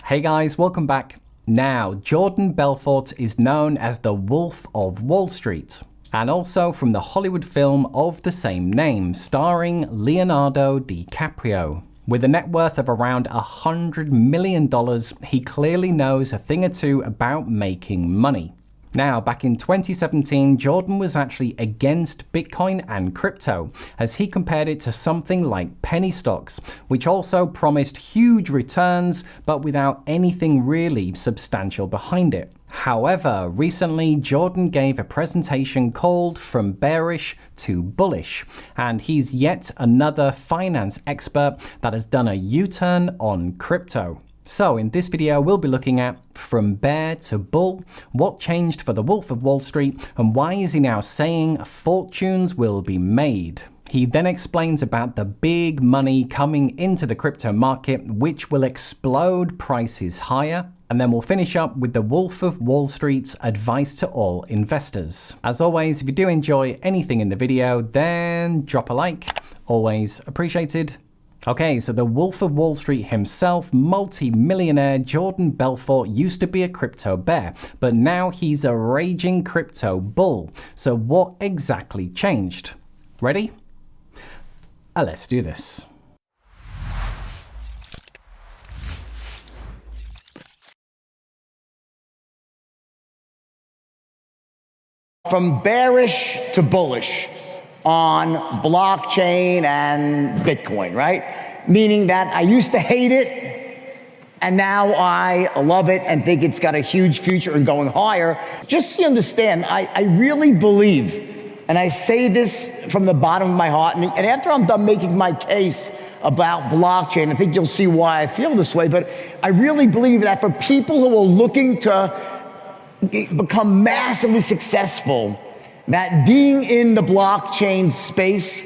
Hey guys, welcome back. Now, Jordan Belfort is known as the Wolf of Wall Street, and also from the Hollywood film of the same name, starring Leonardo DiCaprio. With a net worth of around $100 million, he clearly knows a thing or two about making money. Now, back in 2017, Jordan was actually against Bitcoin and crypto, as he compared it to something like penny stocks, which also promised huge returns, but without anything really substantial behind it. However, recently, Jordan gave a presentation called From Bearish to Bullish, and he's yet another finance expert that has done a U-turn on crypto. So in this video, we'll be looking at from bear to bull, what changed for the Wolf of Wall Street, and why is he now saying fortunes will be made. He then explains about the big money coming into the crypto market, which will explode prices higher. And then we'll finish up with the Wolf of Wall Street's advice to all investors. As always, if you do enjoy anything in the video, then drop a like, always appreciated. Okay, so the Wolf of Wall Street himself, multi-millionaire Jordan Belfort, used to be a crypto bear, but now he's a raging crypto bull. So what exactly changed? Ready? Let's do this. From bearish to bullish on blockchain and Bitcoin, right? Meaning that I used to hate it, and now I love it and think it's got a huge future and going higher. Just so you understand, I really believe, and I say this from the bottom of my heart, and after I'm done making my case about blockchain, I think you'll see why I feel this way, but I really believe that for people who are looking to become massively successful, that being in the blockchain space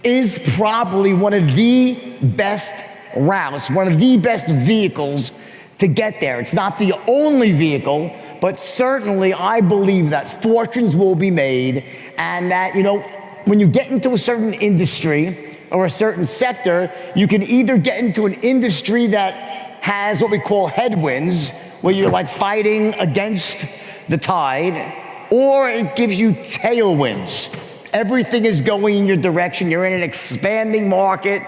is probably one of the best routes, one of the best vehicles to get there. It's not the only vehicle, but certainly I believe that fortunes will be made, and that, you know, when you get into a certain industry or a certain sector, you can either get into an industry that has what we call headwinds, where you're like fighting against the tide, or it gives you tailwinds. Everything is going in your direction. You're in an expanding market.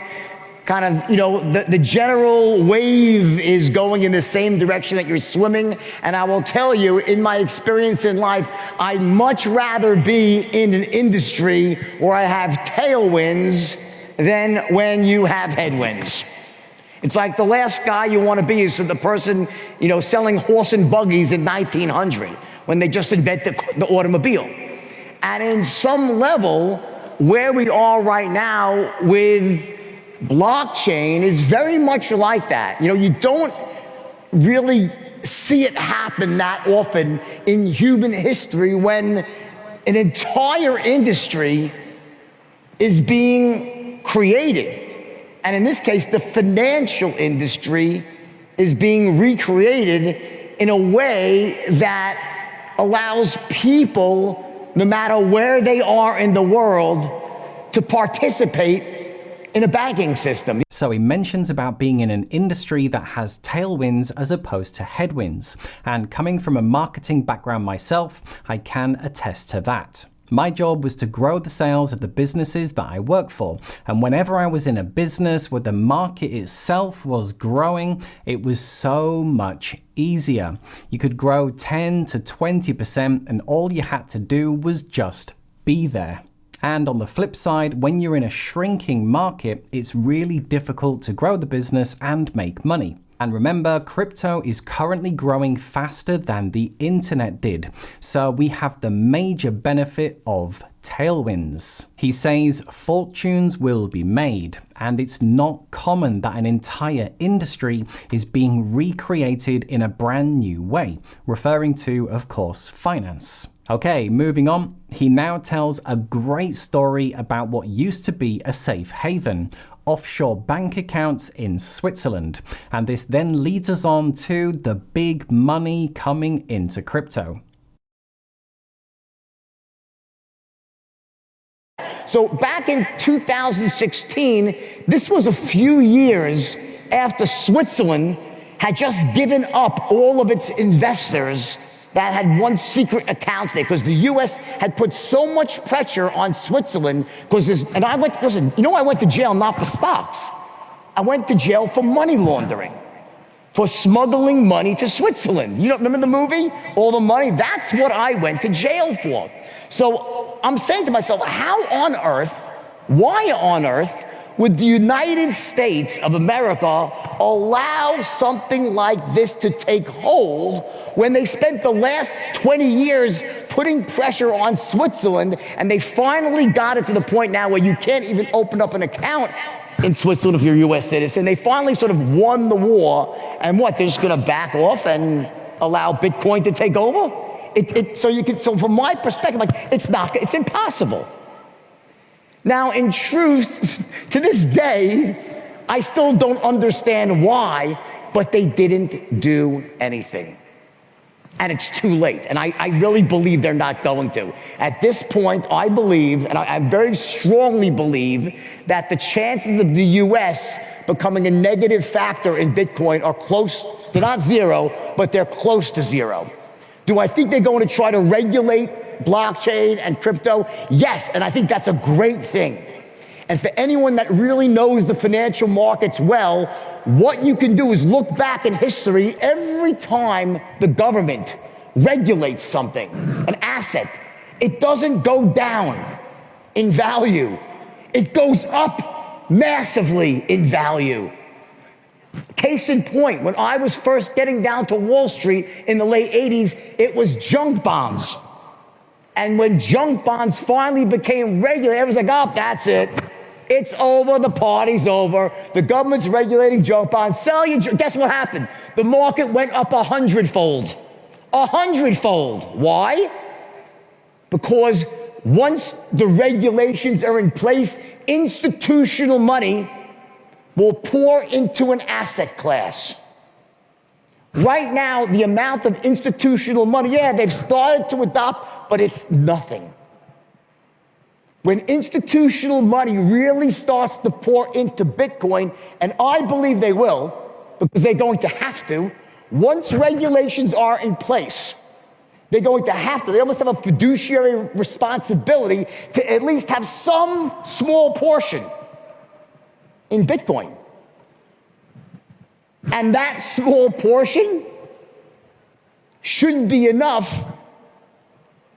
Kind of, you know, the general wave is going in the same direction that you're swimming. And I will tell you, in my experience in life, I'd much rather be in an industry where I have tailwinds than when you have headwinds. It's like the last guy you want to be is the person, you know, selling horse and buggies in 1900 when they just invented the automobile. And in some level, where we are right now with blockchain is very much like that. You know, you don't really see it happen that often in human history when an entire industry is being created. And in this case, the financial industry is being recreated in a way that allows people, no matter where they are in the world, to participate in a banking system. So he mentions about being in an industry that has tailwinds as opposed to headwinds. And coming from a marketing background myself, I can attest to that. My job was to grow the sales of the businesses that I work for. And whenever I was in a business where the market itself was growing, it was so much easier. You could grow 10 to 20%, and all you had to do was just be there. And on the flip side, when you're in a shrinking market, it's really difficult to grow the business and make money. And remember, crypto is currently growing faster than the internet did. So we have the major benefit of tailwinds. He says fortunes will be made, and it's not common that an entire industry is being recreated in a brand new way, referring to, of course, finance. Okay, moving on. He now tells a great story about what used to be a safe haven, offshore bank accounts in Switzerland. And this then leads us on to the big money coming into crypto. So back in 2016, this was a few years after Switzerland had just given up all of its investors that had one secret accounts there, because the U.S. had put so much pressure on Switzerland. And I went, listen, I went to jail not for stocks. I went to jail for money laundering, for smuggling money to Switzerland. You don't remember the movie? All the money? That's what I went to jail for. So I'm saying to myself, how on earth, why on earth would the United States of America allow something like this to take hold when they spent the last 20 years putting pressure on Switzerland, and they finally got it to the point now where you can't even open up an account in Switzerland if you're a U.S. citizen? They finally sort of won the war, and what, they're just gonna back off and allow Bitcoin to take over? So from my perspective, like, it's impossible. Now, in truth, to this day, I still don't understand why, but they didn't do anything. And it's too late. And I really believe they're not going to. At this point, I believe, and I very strongly believe, that the chances of the U.S. becoming a negative factor in Bitcoin are close, they're not zero, but they're close to zero. Do I think they're going to try to regulate blockchain and crypto? Yes, and I think that's a great thing. And for anyone that really knows the financial markets well, what you can do is look back in history. Every time the government regulates something, an asset, it doesn't go down in value. It goes up massively in value. Case in point, when I was first getting down to Wall Street in the late 80s, it was junk bonds. And when junk bonds finally became regular, everyone's like, oh, that's it. It's over, the party's over. The government's regulating junk bonds. Sell your guess what happened? The market went up 100-fold. 100-fold. Why? Because once the regulations are in place, institutional money will pour into an asset class. Right now, the amount of institutional money, they've started to adopt, but it's nothing. When institutional money really starts to pour into Bitcoin, and I believe they will, because they're going to have to, once regulations are in place, they're going to have to, they almost have a fiduciary responsibility to at least have some small portion in Bitcoin. And that small portion should be enough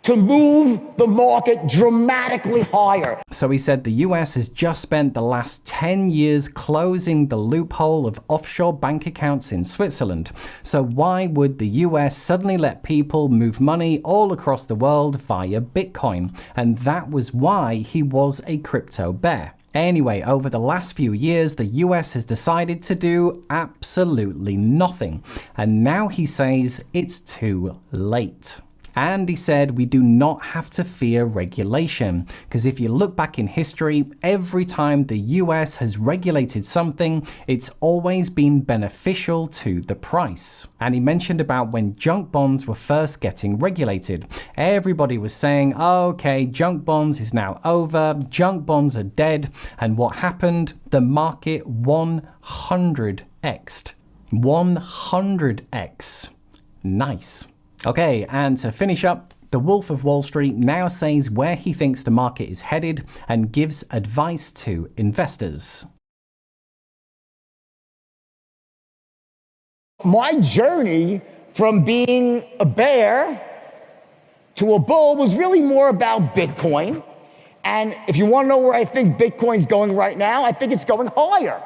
to move the market dramatically higher. So he said the US has just spent the last 10 years closing the loophole of offshore bank accounts in Switzerland. So why would the US suddenly let people move money all across the world via Bitcoin? And that was why he was a crypto bear. Anyway, over the last few years, the US has decided to do absolutely nothing. And now he says it's too late. And he said we do not have to fear regulation, because if you look back in history, every time the US has regulated something, it's always been beneficial to the price. And he mentioned about when junk bonds were first getting regulated. Everybody was saying, oh, okay, junk bonds is now over, junk bonds are dead. And what happened? The market 100x'd. 100x. Nice. Okay, and to finish up, the Wolf of Wall Street now says where he thinks the market is headed and gives advice to investors. My journey from being a bear to a bull was really more about Bitcoin. And if you want to know where I think Bitcoin's going right now, I think it's going higher.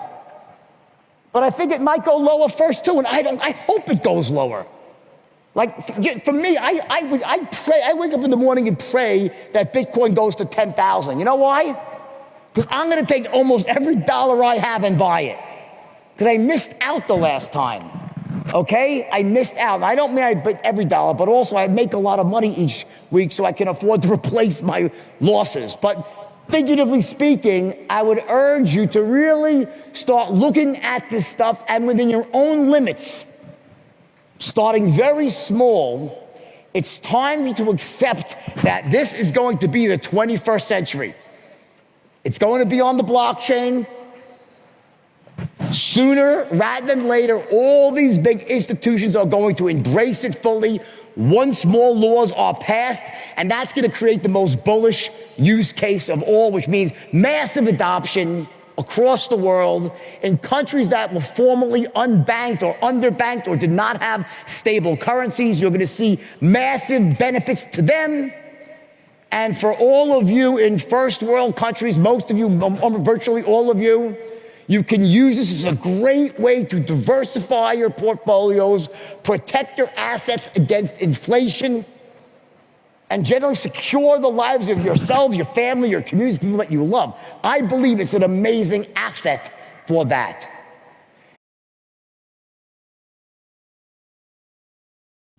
But I think it might go lower first too, and I hope it goes lower. Like, for me, I pray, I wake up in the morning and pray that Bitcoin goes to 10,000. You know why? Because I'm going to take almost every dollar I have and buy it. Because I missed out the last time. Okay? I missed out. I don't mean I bet every dollar, but also I make a lot of money each week so I can afford to replace my losses. But figuratively speaking, I would urge you to really start looking at this stuff and within your own limits. Starting very small, it's time to accept that this is going to be the 21st century. It's going to be on the blockchain. Sooner rather than later, all these big institutions are going to embrace it fully once more laws are passed, and that's going to create the most bullish use case of all, which means massive adoption across the world in countries that were formerly unbanked or underbanked or did not have stable currencies. You're going to see massive benefits to them. And for all of you in first world countries, most of you, virtually all of you, you can use this as a great way to diversify your portfolios, protect your assets against inflation, and generally secure the lives of yourselves, your family, your communities, people that you love. I believe it's an amazing asset for that.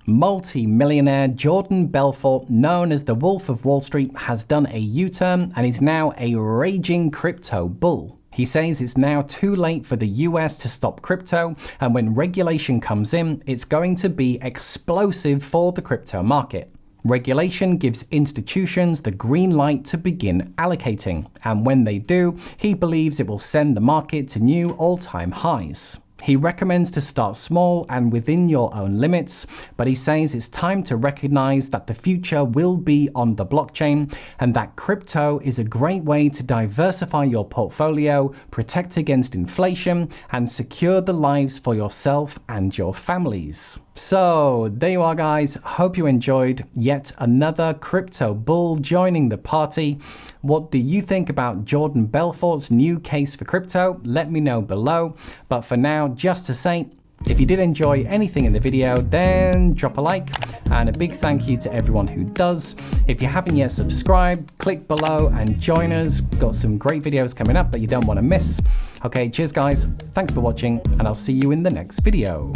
Multi-millionaire Jordan Belfort, known as the Wolf of Wall Street, has done a U-turn and is now a raging crypto bull. He says it's now too late for the US to stop crypto, and when regulation comes in, it's going to be explosive for the crypto market. Regulation gives institutions the green light to begin allocating, and when they do, he believes it will send the market to new all-time highs. He recommends to start small and within your own limits, but he says it's time to recognize that the future will be on the blockchain and that crypto is a great way to diversify your portfolio, protect against inflation, and secure the lives for yourself and your families. So there you are, guys. Hope you enjoyed yet another crypto bull joining the party. What do you think about Jordan Belfort's new case for crypto? Let me know below. But for now, just to say, if you did enjoy anything in the video, then drop a like, and a big thank you to everyone who does. If you haven't yet subscribed, click below and join us. Got some great videos coming up that you don't want to miss. Okay, cheers guys. Thanks for watching, and I'll see you in the next video.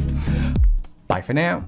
Bye for now.